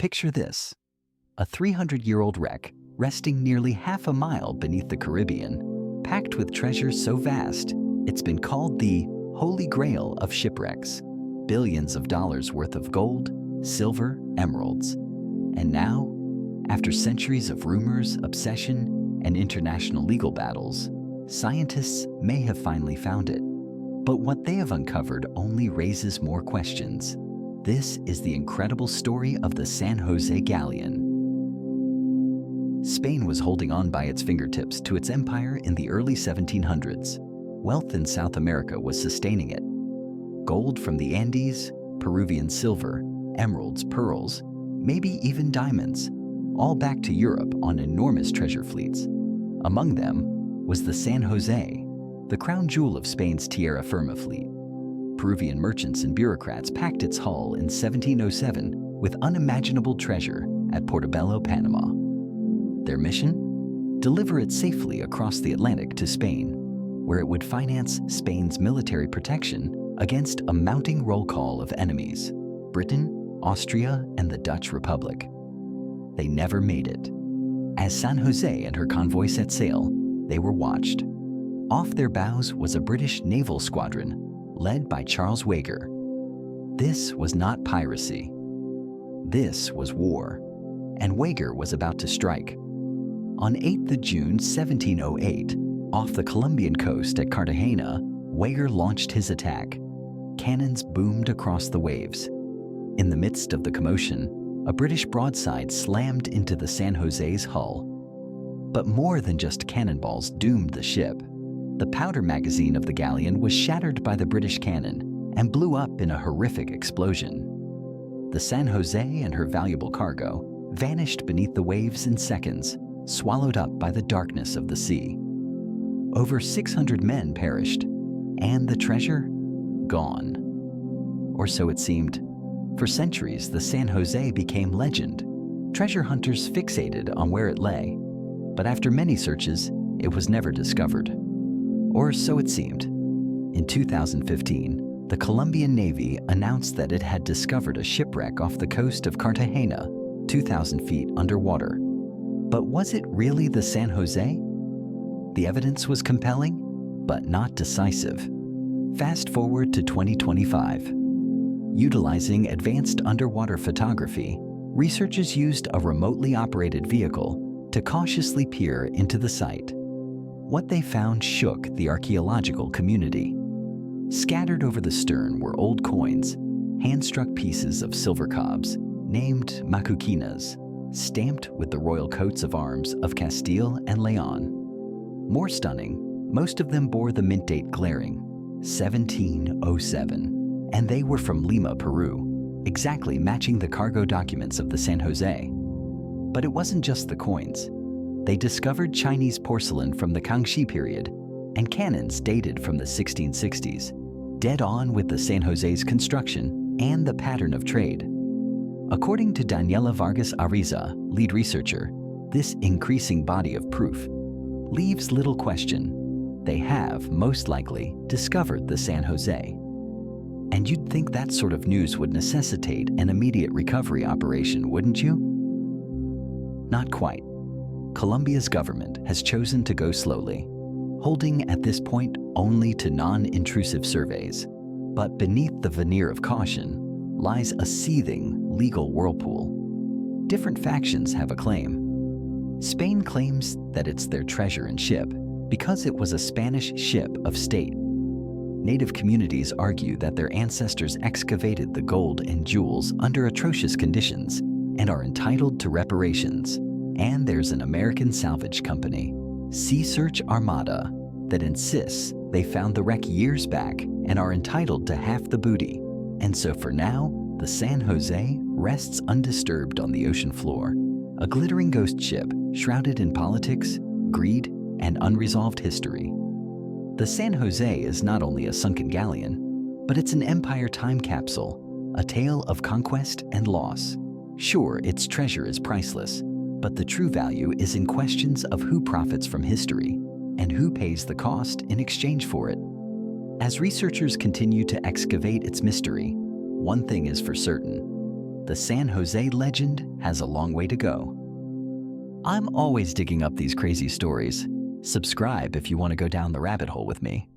Picture this: a 300-year-old wreck resting nearly half a mile beneath the Caribbean, packed with treasure so vast it's been called the Holy Grail of shipwrecks. Billions of dollars worth of gold, silver, emeralds. And now, after centuries of rumors, obsession, and international legal battles, scientists may have finally found it. But what they have uncovered only raises more questions. This is the incredible story of the San Jose galleon. Spain was holding on by its fingertips to its empire in the early 1700s. Wealth in South America was sustaining it. Gold from the Andes, Peruvian silver, emeralds, pearls, maybe even diamonds, all back to Europe on enormous treasure fleets. Among them was the San Jose, the crown jewel of Spain's Tierra Firma fleet. Peruvian merchants and bureaucrats packed its hull in 1707 with unimaginable treasure at Portobello, Panama. Their mission? Deliver it safely across the Atlantic to Spain, where it would finance Spain's military protection against a mounting roll call of enemies: Britain, Austria, and the Dutch Republic. They never made it. As San Jose and her convoy set sail, they were watched. Off their bows was a British naval squadron led by Charles Wager. This was not piracy. This was war, and Wager was about to strike. On 8th of June 1708, off the Colombian coast at Cartagena, Wager launched his attack. Cannons boomed across the waves. In the midst of the commotion, a British broadside slammed into the San Jose's hull. But more than just cannonballs doomed the ship. The powder magazine of the galleon was shattered by the British cannon and blew up in a horrific explosion. The San Jose and her valuable cargo vanished beneath the waves in seconds, swallowed up by the darkness of the sea. Over 600 men perished, and the treasure? Gone. Or so it seemed. For centuries, the San Jose became legend. Treasure hunters fixated on where it lay, but after many searches, it was never discovered. Or so it seemed. In 2015, the Colombian Navy announced that it had discovered a shipwreck off the coast of Cartagena, 2,000 feet underwater. But was it really the San Jose? The evidence was compelling, but not decisive. Fast forward to 2025. Utilizing advanced underwater photography, researchers used a remotely operated vehicle to cautiously peer into the site. What they found shook the archaeological community. Scattered over the stern were old coins, hand-struck pieces of silver cobs, named macuquinas, stamped with the royal coats of arms of Castile and Leon. More stunning, most of them bore the mint date glaring, 1707, and they were from Lima, Peru, exactly matching the cargo documents of the San Jose. But it wasn't just the coins. They discovered Chinese porcelain from the Kangxi period and cannons dated from the 1660s, dead on with the San Jose's construction and the pattern of trade. According to Daniela Vargas Ariza, lead researcher, this increasing body of proof leaves little question. They have, most likely, discovered the San Jose. And you'd think that sort of news would necessitate an immediate recovery operation, wouldn't you? Not quite. Colombia's government has chosen to go slowly, holding at this point only to non-intrusive surveys. But beneath the veneer of caution lies a seething legal whirlpool. Different factions have a claim. Spain claims that it's their treasure and ship because it was a Spanish ship of state. Native communities argue that their ancestors excavated the gold and jewels under atrocious conditions and are entitled to reparations. And there's an American salvage company, Sea Search Armada, that insists they found the wreck years back and are entitled to half the booty. And so for now, the San Jose rests undisturbed on the ocean floor, a glittering ghost ship shrouded in politics, greed, and unresolved history. The San Jose is not only a sunken galleon, but it's an empire time capsule, a tale of conquest and loss. Sure, its treasure is priceless, but the true value is in questions of who profits from history and who pays the cost in exchange for it. As researchers continue to excavate its mystery, one thing is for certain: the San Jose legend has a long way to go. I'm always digging up these crazy stories. Subscribe if you want to go down the rabbit hole with me.